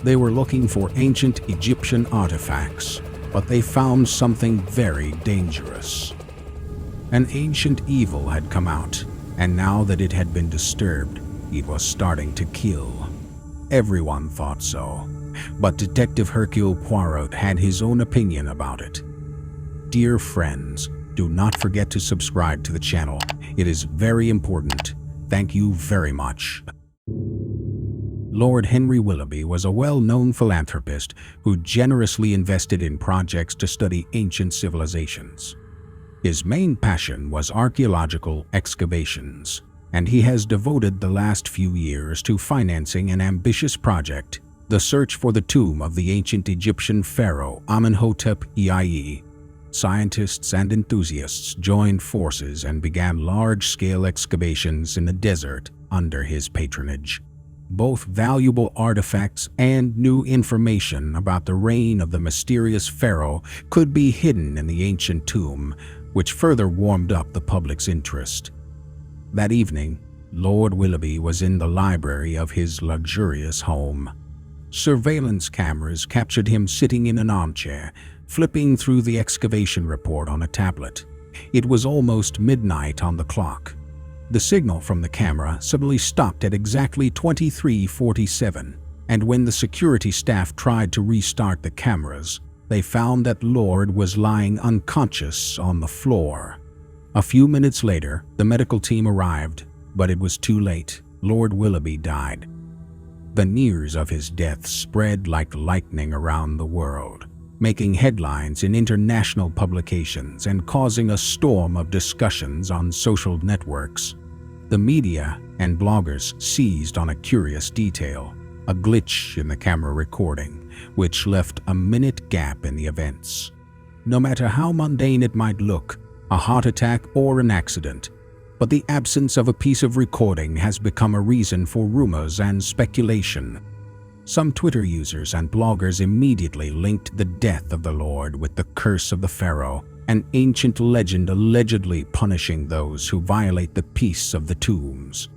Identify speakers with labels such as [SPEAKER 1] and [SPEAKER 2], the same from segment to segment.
[SPEAKER 1] They were looking for ancient Egyptian artifacts, but they found something very dangerous. An ancient evil had come out, and now that it had been disturbed, it was starting to kill. Everyone thought so, but Detective Hercule Poirot had his own opinion about it. Dear friends, do not forget to subscribe to the channel. It is very important. Thank you very much. Lord Henry Willoughby was a well-known philanthropist who generously invested in projects to study ancient civilizations. His main passion was archaeological excavations, and he has devoted the last few years to financing an ambitious project, the search for the tomb of the ancient Egyptian pharaoh Amenhotep II. Scientists and enthusiasts joined forces and began large-scale excavations in the desert under his patronage. Both valuable artifacts and new information about the reign of the mysterious pharaoh could be hidden in the ancient tomb, which further warmed up the public's interest. That evening, Lord Willoughby was in the library of his luxurious home. Surveillance cameras captured him sitting in an armchair, flipping through the excavation report on a tablet. It was almost midnight on the clock. The signal from the camera suddenly stopped at exactly 23:47, and when the security staff tried to restart the cameras, they found that Lord was lying unconscious on the floor. A few minutes later, the medical team arrived, but it was too late. Lord Willoughby died. The news of his death spread like lightning around the world, making headlines in international publications and causing a storm of discussions on social networks. The media and bloggers seized on a curious detail, a glitch in the camera recording, which left a minute gap in the events. No matter how mundane it might look, a heart attack or an accident, but the absence of a piece of recording has become a reason for rumors and speculation. Some Twitter users and bloggers immediately linked the death of the Lord with the curse of the pharaoh, an ancient legend allegedly punishing those who violate the peace of the tombs.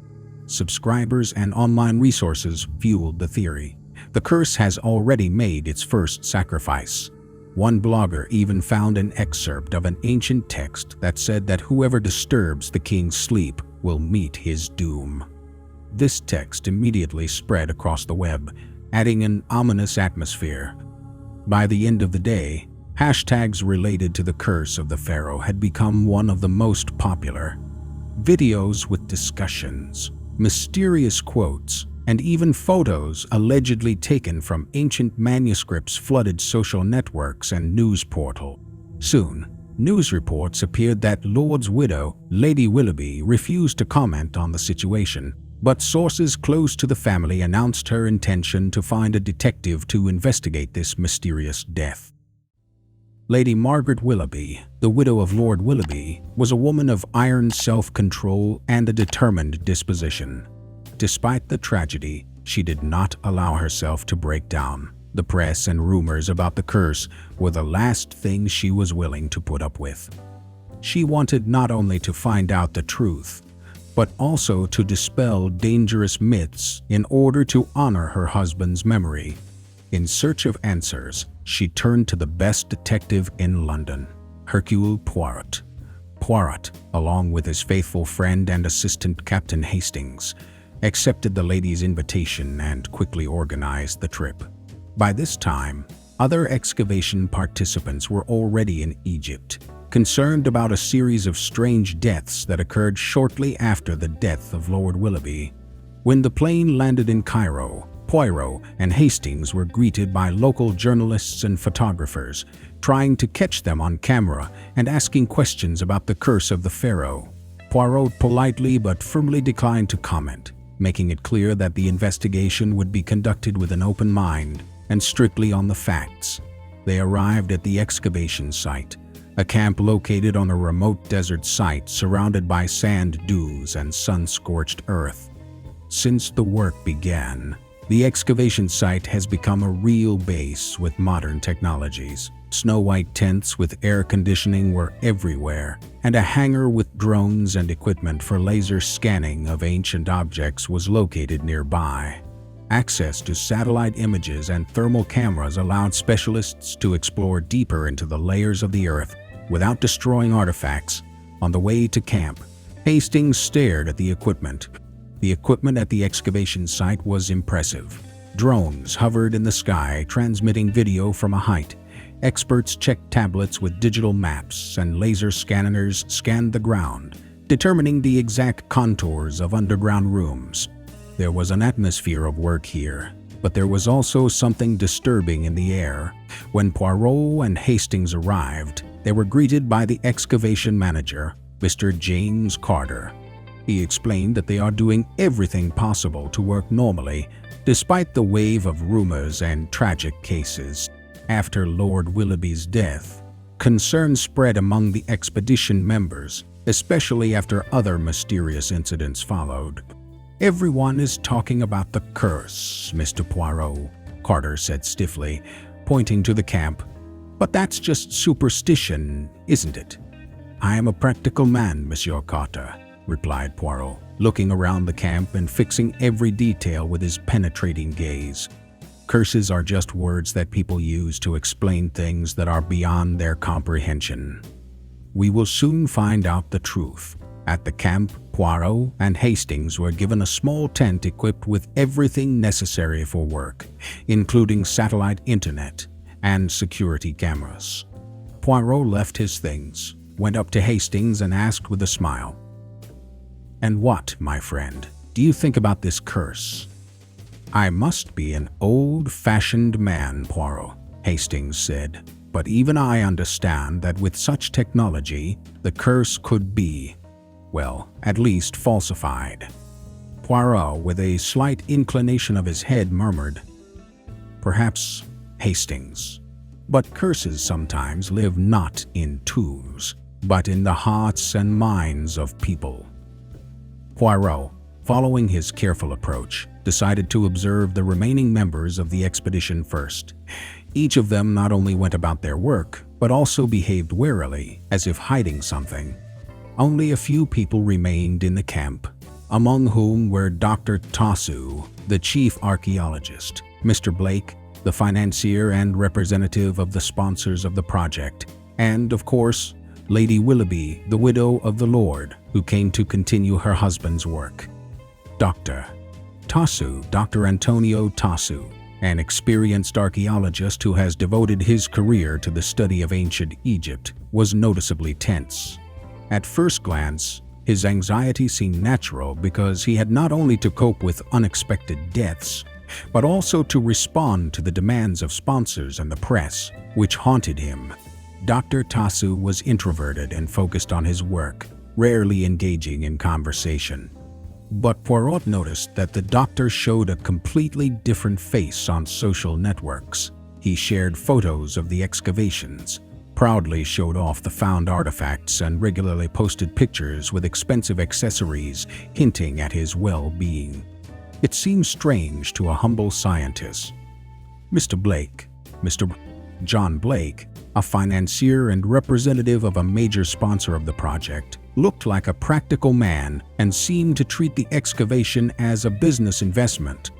[SPEAKER 1] Subscribers and online resources fueled the theory. The curse has already made its first sacrifice. One blogger even found an excerpt of an ancient text that said that whoever disturbs the king's sleep will meet his doom. This text immediately spread across the web, adding an ominous atmosphere. By the end of the day, hashtags related to the curse of the pharaoh had become one of the most popular. Videos with discussions, mysterious quotes, and even photos allegedly taken from ancient manuscripts flooded social networks and news portals. Soon, news reports appeared that Lord's widow, Lady Willoughby, refused to comment on the situation, but sources close to the family announced her intention to find a detective to investigate this mysterious death. Lady Margaret Willoughby, the widow of Lord Willoughby, was a woman of iron self-control and a determined disposition. Despite the tragedy, she did not allow herself to break down. The press and rumors about the curse were the last thing she was willing to put up with. She wanted not only to find out the truth, but also to dispel dangerous myths in order to honor her husband's memory. In search of answers, she turned to the best detective in London, Hercule Poirot. Poirot, along with his faithful friend and assistant Captain Hastings, accepted the lady's invitation and quickly organized the trip. By this time, other excavation participants were already in Egypt, concerned about a series of strange deaths that occurred shortly after the death of Lord Willoughby. When the plane landed in Cairo, Poirot and Hastings were greeted by local journalists and photographers, trying to catch them on camera and asking questions about the curse of the pharaoh. Poirot politely but firmly declined to comment, making it clear that the investigation would be conducted with an open mind and strictly on the facts. They arrived at the excavation site, a camp located on a remote desert site surrounded by sand dunes and sun-scorched earth. Since the work began, the excavation site has become a real base with modern technologies. Snow-white tents with air conditioning were everywhere, and a hangar with drones and equipment for laser scanning of ancient objects was located nearby. Access to satellite images and thermal cameras allowed specialists to explore deeper into the layers of the Earth without destroying artifacts. On the way to camp, Hastings stared at the equipment. The equipment at the excavation site was impressive. Drones hovered in the sky, transmitting video from a height. Experts checked tablets with digital maps, and laser scanners scanned the ground, determining the exact contours of underground rooms. There was an atmosphere of work here, but there was also something disturbing in the air. When Poirot and Hastings arrived, they were greeted by the excavation manager, Mr. James Carter. He explained that they are doing everything possible to work normally, despite the wave of rumors and tragic cases. After Lord Willoughby's death, concern spread among the expedition members, especially after other mysterious incidents followed. "Everyone is talking about the curse, Mr. Poirot," Carter said stiffly, pointing to the camp. "But that's just superstition, isn't it?" "I am a practical man, Monsieur Carter," replied Poirot, looking around the camp and fixing every detail with his penetrating gaze. "Curses are just words that people use to explain things that are beyond their comprehension. We will soon find out the truth." At the camp, Poirot and Hastings were given a small tent equipped with everything necessary for work, including satellite internet and security cameras. Poirot left his things, went up to Hastings and asked with a smile, "And what, my friend, do you think about this curse?" "I must be an old-fashioned man, Poirot," Hastings said, "but even I understand that with such technology, the curse could be, well, at least falsified." Poirot, with a slight inclination of his head, murmured, "Perhaps, Hastings. But curses sometimes live not in tombs, but in the hearts and minds of people." Poirot, following his careful approach, decided to observe the remaining members of the expedition first. Each of them not only went about their work, but also behaved warily, as if hiding something. Only a few people remained in the camp, among whom were Dr. Tossou, the chief archaeologist, Mr. Blake, the financier and representative of the sponsors of the project, and, of course, Lady Willoughby, the widow of the Lord, who came to continue her husband's work. Dr. Antonio Tossou, an experienced archaeologist who has devoted his career to the study of ancient Egypt, was noticeably tense. At first glance, his anxiety seemed natural because he had not only to cope with unexpected deaths, but also to respond to the demands of sponsors and the press, which haunted him. Dr. Tossou was introverted and focused on his work, rarely engaging in conversation. But Poirot noticed that the doctor showed a completely different face on social networks. He shared photos of the excavations, proudly showed off the found artifacts, and regularly posted pictures with expensive accessories, hinting at his well-being. It seemed strange to a humble scientist. Mr. John Blake, a financier and representative of a major sponsor of the project, looked like a practical man and seemed to treat the excavation as a business investment.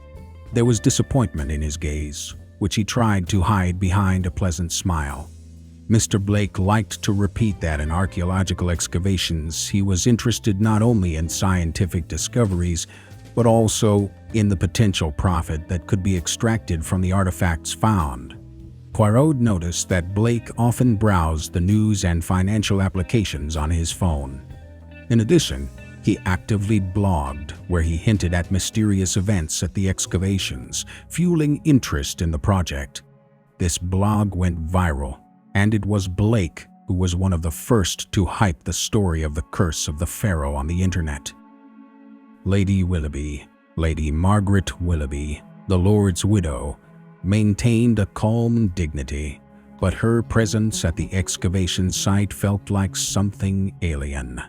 [SPEAKER 1] There was disappointment in his gaze, which he tried to hide behind a pleasant smile. Mr. Blake liked to repeat that in archaeological excavations he was interested not only in scientific discoveries, but also in the potential profit that could be extracted from the artifacts found. Poirot noticed that Blake often browsed the news and financial applications on his phone. In addition, he actively blogged, where he hinted at mysterious events at the excavations, fueling interest in the project. This blog went viral, and it was Blake who was one of the first to hype the story of the curse of the pharaoh on the internet. Lady Willoughby, Lady Margaret Willoughby, the Lord's widow, maintained a calm dignity, but her presence at the excavation site felt like something alien.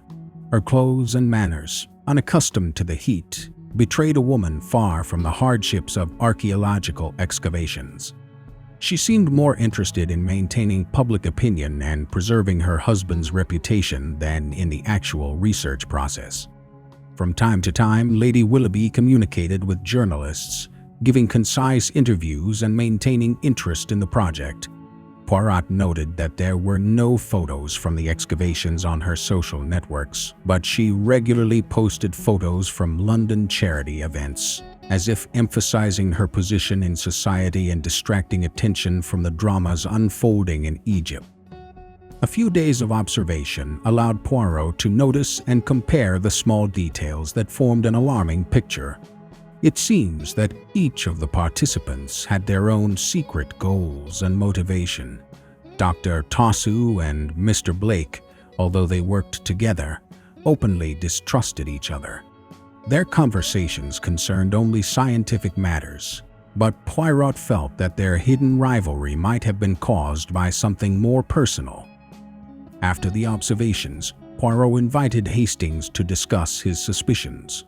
[SPEAKER 1] Her clothes and manners, unaccustomed to the heat, betrayed a woman far from the hardships of archaeological excavations. She seemed more interested in maintaining public opinion and preserving her husband's reputation than in the actual research process. From time to time, Lady Willoughby communicated with journalists, giving concise interviews and maintaining interest in the project. Poirot noted that there were no photos from the excavations on her social networks, but she regularly posted photos from London charity events, as if emphasizing her position in society and distracting attention from the dramas unfolding in Egypt. A few days of observation allowed Poirot to notice and compare the small details that formed an alarming picture. It seems that each of the participants had their own secret goals and motivation. Dr. Tossou and Mr. Blake, although they worked together, openly distrusted each other. Their conversations concerned only scientific matters, but Poirot felt that their hidden rivalry might have been caused by something more personal. After the observations, Poirot invited Hastings to discuss his suspicions.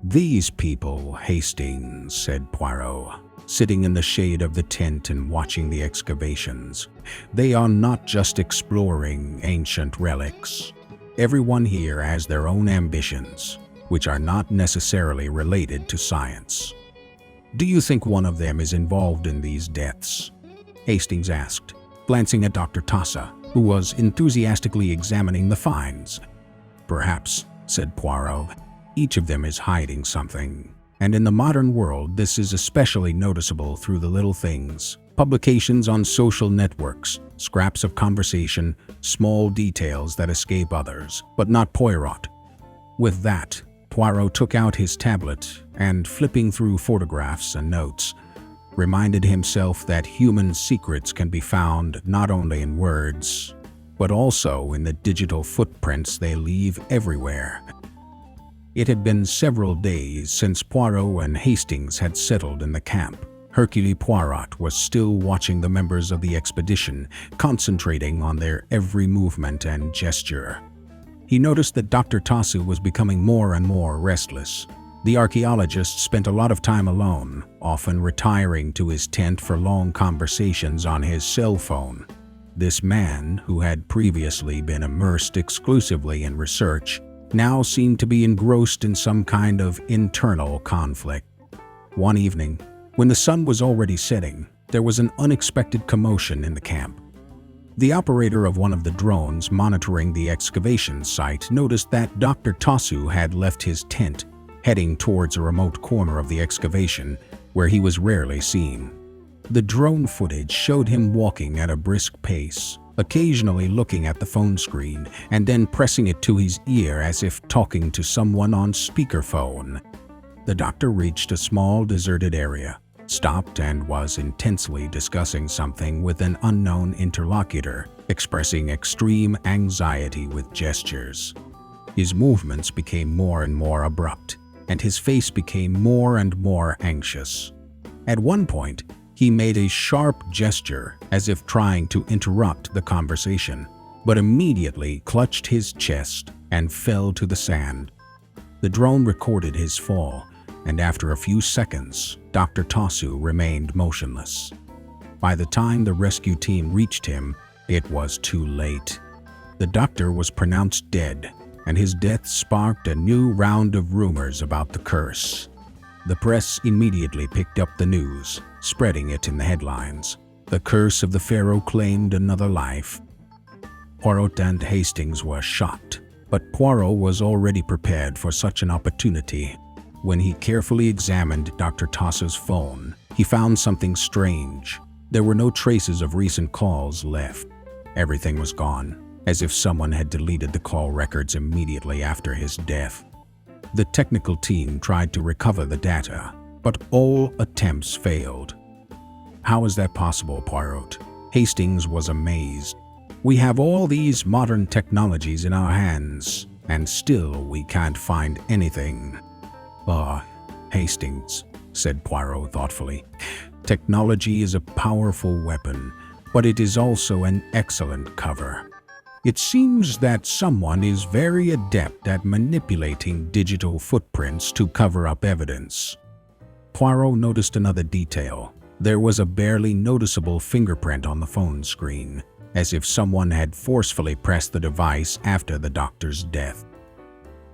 [SPEAKER 1] "These people, Hastings," said Poirot, sitting in the shade of the tent and watching the excavations. "They are not just exploring ancient relics. Everyone here has their own ambitions, which are not necessarily related to science." "Do you think one of them is involved in these deaths?" Hastings asked, glancing at Dr. Tossou, who was enthusiastically examining the finds. "Perhaps," said Poirot. "Each of them is hiding something. And in the modern world, this is especially noticeable through the little things. Publications on social networks, scraps of conversation, small details that escape others, but not Poirot." With that, Poirot took out his tablet and, flipping through photographs and notes, reminded himself that human secrets can be found not only in words, but also in the digital footprints they leave everywhere. It had been several days since Poirot and Hastings had settled in the camp. Hercule Poirot was still watching the members of the expedition, concentrating on their every movement and gesture. He noticed that Dr. Tossou was becoming more and more restless. The archaeologist spent a lot of time alone, often retiring to his tent for long conversations on his cell phone. This man, who had previously been immersed exclusively in research, now seemed to be engrossed in some kind of internal conflict. One evening, when the sun was already setting, there was an unexpected commotion in the camp. The operator of one of the drones monitoring the excavation site noticed that Dr. Tossou had left his tent, heading towards a remote corner of the excavation where he was rarely seen. The drone footage showed him walking at a brisk pace, occasionally looking at the phone screen and then pressing it to his ear as if talking to someone on speakerphone. The doctor reached a small deserted area, stopped and was intensely discussing something with an unknown interlocutor, expressing extreme anxiety with gestures. His movements became more and more abrupt, and his face became more and more anxious. At one point, he made a sharp gesture as if trying to interrupt the conversation, but immediately clutched his chest and fell to the sand. The drone recorded his fall, and after a few seconds, Dr. Tossou remained motionless. By the time the rescue team reached him, it was too late. The doctor was pronounced dead, and his death sparked a new round of rumors about the curse. The press immediately picked up the news, spreading it in the headlines. The curse of the pharaoh claimed another life. Poirot and Hastings were shocked, but Poirot was already prepared for such an opportunity. When he carefully examined Dr. Tossou's phone, he found something strange. There were no traces of recent calls left. Everything was gone, as if someone had deleted the call records immediately after his death. The technical team tried to recover the data, but all attempts failed. "How is that possible, Poirot?" Hastings was amazed. "We have all these modern technologies in our hands, and still we can't find anything." "Ah, Hastings," said Poirot thoughtfully, "technology is a powerful weapon, but it is also an excellent cover. It seems that someone is very adept at manipulating digital footprints to cover up evidence." Poirot noticed another detail. There was a barely noticeable fingerprint on the phone screen, as if someone had forcefully pressed the device after the doctor's death.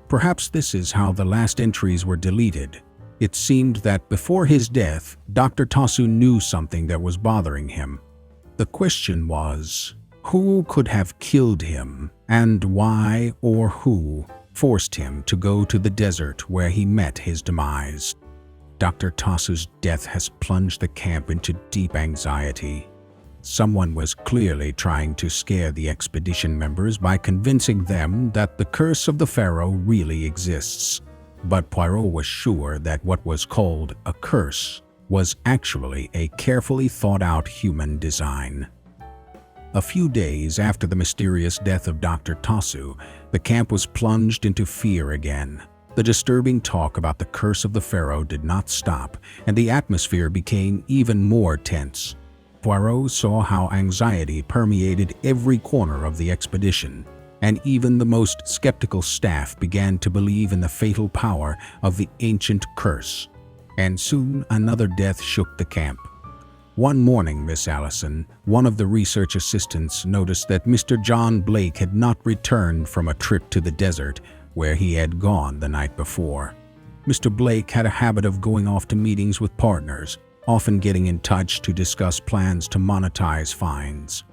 [SPEAKER 1] Perhaps this is how the last entries were deleted. It seemed that before his death, Dr. Tossou knew something that was bothering him. The question was, who could have killed him, and why or who forced him to go to the desert where he met his demise? Dr. Tossou's death has plunged the camp into deep anxiety. Someone was clearly trying to scare the expedition members by convincing them that the curse of the pharaoh really exists. But Poirot was sure that what was called a curse was actually a carefully thought-out human design. A few days after the mysterious death of Dr. Tossou, the camp was plunged into fear again. The disturbing talk about the curse of the pharaoh did not stop, and the atmosphere became even more tense. Poirot saw how anxiety permeated every corner of the expedition, and even the most skeptical staff began to believe in the fatal power of the ancient curse. And soon another death shook the camp. One morning, Miss Allison, one of the research assistants, noticed that Mr. John Blake had not returned from a trip to the desert where he had gone the night before. Mr. Blake had a habit of going off to meetings with partners, often getting in touch to discuss plans to monetize finds.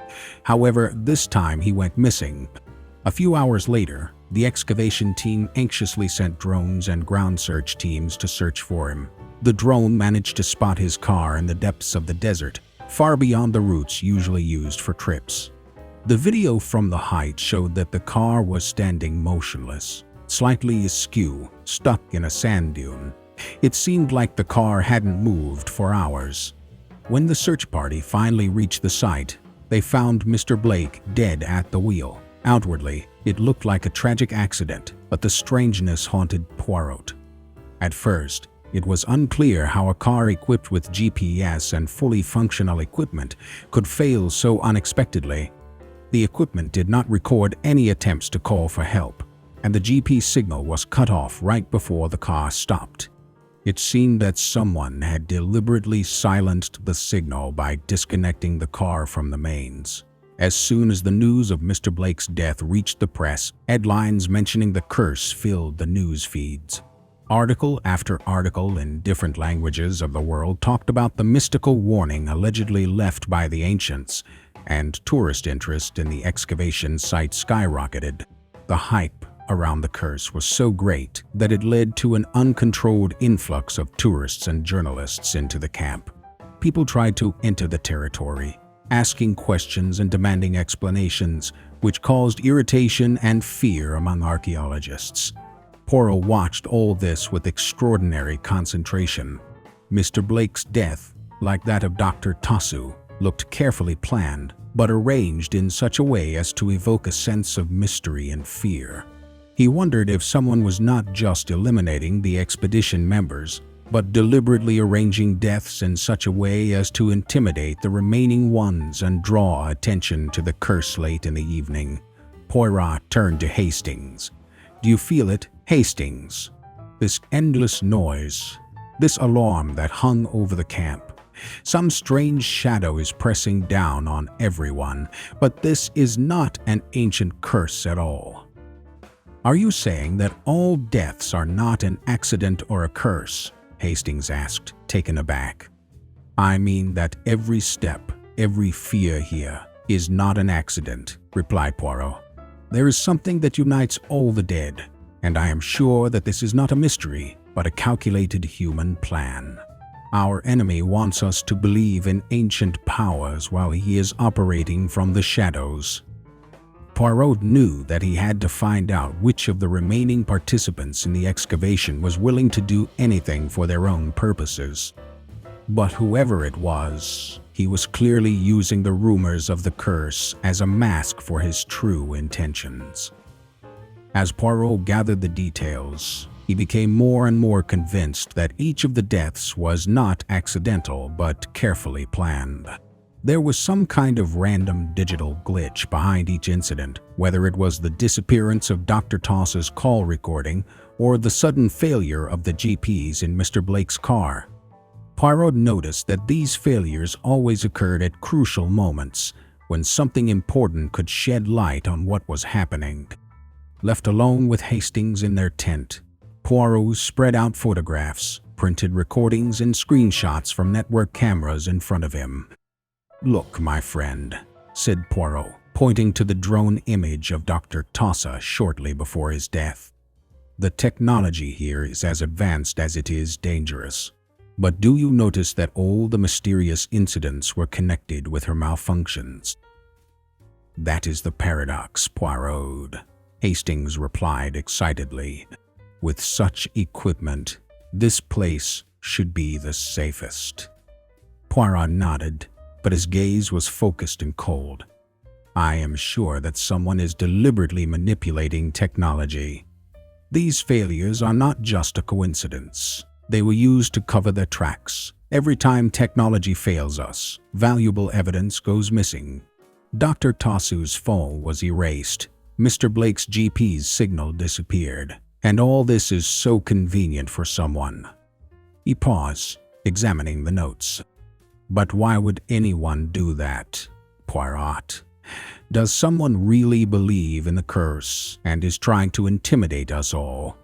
[SPEAKER 1] However, this time he went missing. A few hours later, the excavation team anxiously sent drones and ground search teams to search for him. The drone managed to spot his car in the depths of the desert, far beyond the routes usually used for trips. The video from the height showed that the car was standing motionless, slightly askew, stuck in a sand dune. It seemed like the car hadn't moved for hours. When the search party finally reached the site, they found Mr. Blake dead at the wheel. Outwardly, it looked like a tragic accident, but the strangeness haunted Poirot. At first, it was unclear how a car equipped with GPS and fully functional equipment could fail so unexpectedly. The equipment did not record any attempts to call for help, and the GPS signal was cut off right before the car stopped. It seemed that someone had deliberately silenced the signal by disconnecting the car from the mains. As soon as the news of Mr. Blake's death reached the press, headlines mentioning the curse filled the news feeds. Article after article in different languages of the world talked about the mystical warning allegedly left by the ancients, and tourist interest in the excavation site skyrocketed. The hype around the curse was so great that it led to an uncontrolled influx of tourists and journalists into the camp. People tried to enter the territory, asking questions and demanding explanations, which caused irritation and fear among archaeologists. Poirot watched all this with extraordinary concentration. Mr. Blake's death, like that of Dr. Tossou, looked carefully planned, but arranged in such a way as to evoke a sense of mystery and fear. He wondered if someone was not just eliminating the expedition members, but deliberately arranging deaths in such a way as to intimidate the remaining ones and draw attention to the curse late in the evening. Poirot turned to Hastings. "Do you feel it, Hastings? This endless noise, this alarm that hung over the camp. Some strange shadow is pressing down on everyone, but this is not an ancient curse at all." "Are you saying that all deaths are not an accident or a curse?" Hastings asked, taken aback. "I mean that every step, every fear here is not an accident," replied Poirot. "There is something that unites all the dead, and I am sure that this is not a mystery, but a calculated human plan. Our enemy wants us to believe in ancient powers while he is operating from the shadows." Poirot knew that he had to find out which of the remaining participants in the excavation was willing to do anything for their own purposes. But whoever it was, he was clearly using the rumors of the curse as a mask for his true intentions. As Poirot gathered the details, he became more and more convinced that each of the deaths was not accidental but carefully planned. There was some kind of random digital glitch behind each incident, whether it was the disappearance of Dr. Tossou's call recording or the sudden failure of the GPS in Mr. Blake's car. Poirot noticed that these failures always occurred at crucial moments, when something important could shed light on what was happening. Left alone with Hastings in their tent, Poirot spread out photographs, printed recordings and screenshots from network cameras in front of him. "Look, my friend," said Poirot, pointing to the drone image of Dr. Tossou shortly before his death. "The technology here is as advanced as it is dangerous. But do you notice that all the mysterious incidents were connected with her malfunctions?" "That is the paradox, Poirot," Hastings replied excitedly. "With such equipment, this place should be the safest." Poirot nodded, but his gaze was focused and cold. "I am sure that someone is deliberately manipulating technology. These failures are not just a coincidence. They were used to cover their tracks. Every time technology fails us, valuable evidence goes missing. Dr. Tossou's fall was erased. Mr. Blake's GP's signal disappeared. And all this is so convenient for someone." He paused, examining the notes. "But why would anyone do that, Poirot? Does someone really believe in the curse and is trying to intimidate us all?"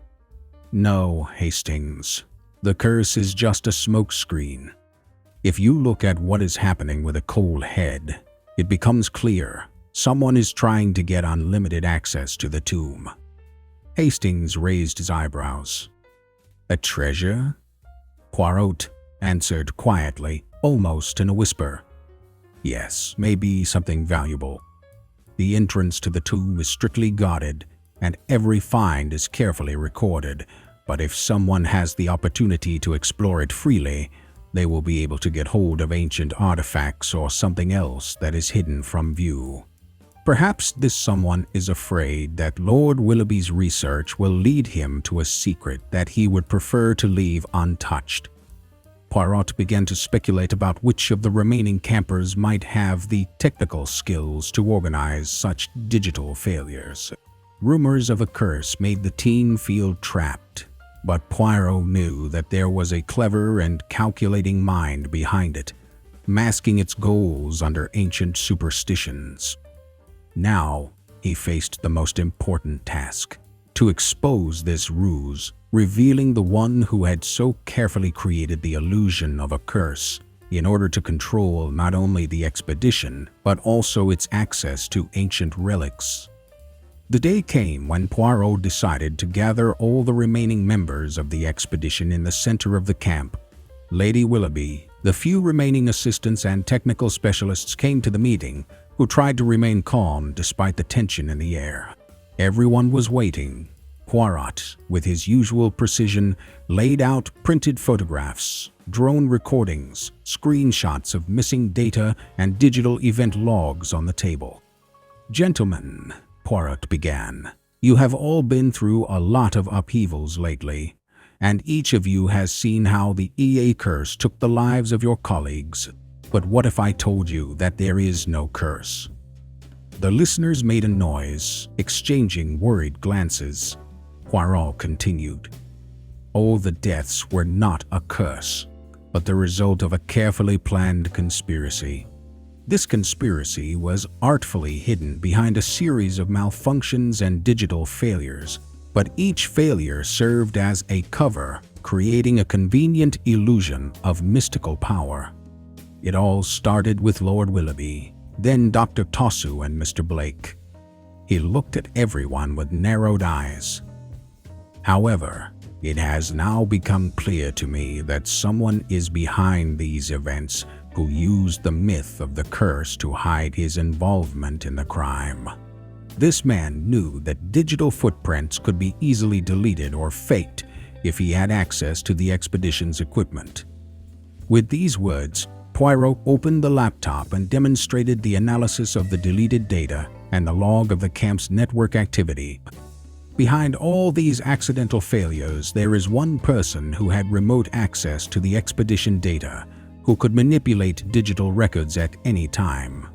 [SPEAKER 1] "No, Hastings. The curse is just a smokescreen. If you look at what is happening with a cold head, it becomes clear someone is trying to get unlimited access to the tomb." Hastings raised his eyebrows. "A treasure?" Poirot answered quietly, almost in a whisper. "Yes, maybe something valuable. The entrance to the tomb is strictly guarded, and every find is carefully recorded, but if someone has the opportunity to explore it freely, they will be able to get hold of ancient artifacts or something else that is hidden from view. Perhaps this someone is afraid that Lord Willoughby's research will lead him to a secret that he would prefer to leave untouched." Poirot began to speculate about which of the remaining campers might have the technical skills to organize such digital failures. Rumors of a curse made the team feel trapped, but Poirot knew that there was a clever and calculating mind behind it, masking its goals under ancient superstitions. Now he faced the most important task: to expose this ruse, revealing the one who had so carefully created the illusion of a curse in order to control not only the expedition, but also its access to ancient relics. The day came when Poirot decided to gather all the remaining members of the expedition in the center of the camp. Lady Willoughby, the few remaining assistants and technical specialists came to the meeting, who tried to remain calm despite the tension in the air. Everyone was waiting. Poirot, with his usual precision, laid out printed photographs, drone recordings, screenshots of missing data, and digital event logs on the table. "Gentlemen," Poirot began, "you have all been through a lot of upheavals lately, and each of you has seen how the EA curse took the lives of your colleagues. But what if I told you that there is no curse?" The listeners made a noise, exchanging worried glances. Poirot continued, "All the deaths were not a curse, but the result of a carefully planned conspiracy. This conspiracy was artfully hidden behind a series of malfunctions and digital failures, but each failure served as a cover, creating a convenient illusion of mystical power. It all started with Lord Willoughby, then Dr. Tossou and Mr. Blake." He looked at everyone with narrowed eyes. "However, it has now become clear to me that someone is behind these events who used the myth of the curse to hide his involvement in the crime. This man knew that digital footprints could be easily deleted or faked if he had access to the expedition's equipment." With these words, Poirot opened the laptop and demonstrated the analysis of the deleted data and the log of the camp's network activity. Behind all these accidental failures, there is one person who had remote access to the expedition data, who could manipulate digital records at any time.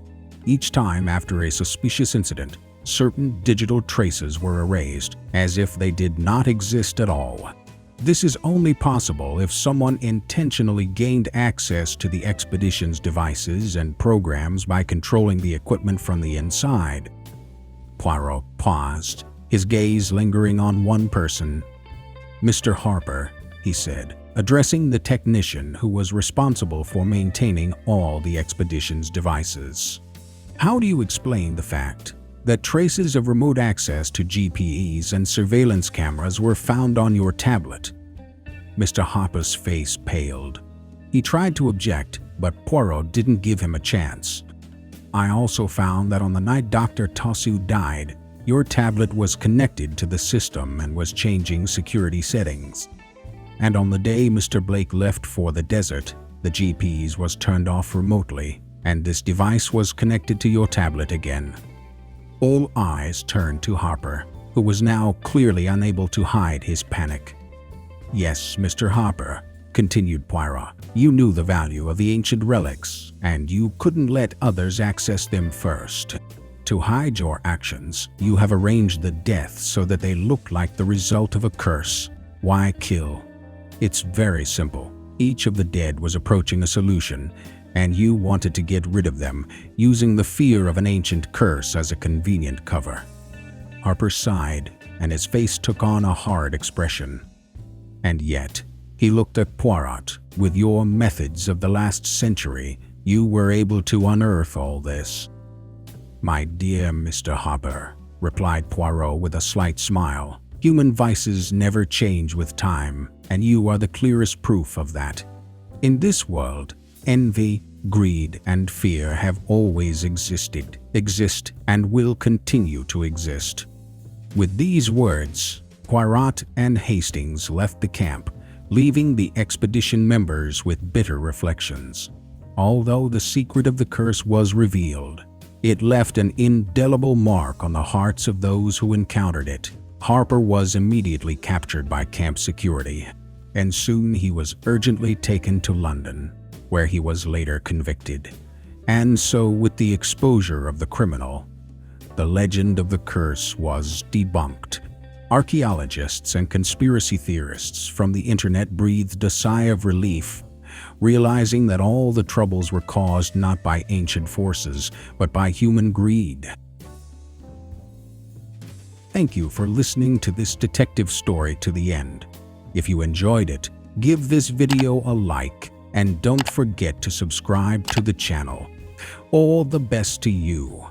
[SPEAKER 1] Each time after a suspicious incident, certain digital traces were erased, as if they did not exist at all. This is only possible if someone intentionally gained access to the expedition's devices and programs by controlling the equipment from the inside. Poirot paused, his gaze lingering on one person. "Mr. Harper," he said, addressing the technician who was responsible for maintaining all the expedition's devices. "How do you explain the fact that traces of remote access to GPEs and surveillance cameras were found on your tablet?" Mr. Hopper's face paled. He tried to object, but Poirot didn't give him a chance. "I also found that on the night Dr. Tossou died, your tablet was connected to the system and was changing security settings. And on the day Mr. Blake left for the desert, the GPS was turned off remotely, and this device was connected to your tablet again." All eyes turned to Harper, who was now clearly unable to hide his panic. "Yes, Mr. Harper," continued Poirot, "you knew the value of the ancient relics, and you couldn't let others access them first. To hide your actions, you have arranged the deaths so that they look like the result of a curse. Why kill? It's very simple. Each of the dead was approaching a solution, and you wanted to get rid of them, using the fear of an ancient curse as a convenient cover." Harper sighed, and his face took on a hard expression. "And yet," he looked at Poirot, "with your methods of the last century, you were able to unearth all this." "My dear Mr. Harper," replied Poirot with a slight smile, "human vices never change with time, and you are the clearest proof of that. In this world, envy, greed, and fear have always existed, exist, and will continue to exist." With these words, Poirot and Hastings left the camp, leaving the expedition members with bitter reflections. Although the secret of the curse was revealed, it left an indelible mark on the hearts of those who encountered it. Harper was immediately captured by camp security, and soon he was urgently taken to London, where he was later convicted. And so, with the exposure of the criminal, the legend of the curse was debunked. Archaeologists and conspiracy theorists from the internet breathed a sigh of relief, realizing that all the troubles were caused not by ancient forces, but by human greed. Thank you for listening to this detective story to the end. If you enjoyed it, give this video a like, and don't forget to subscribe to the channel. All the best to you.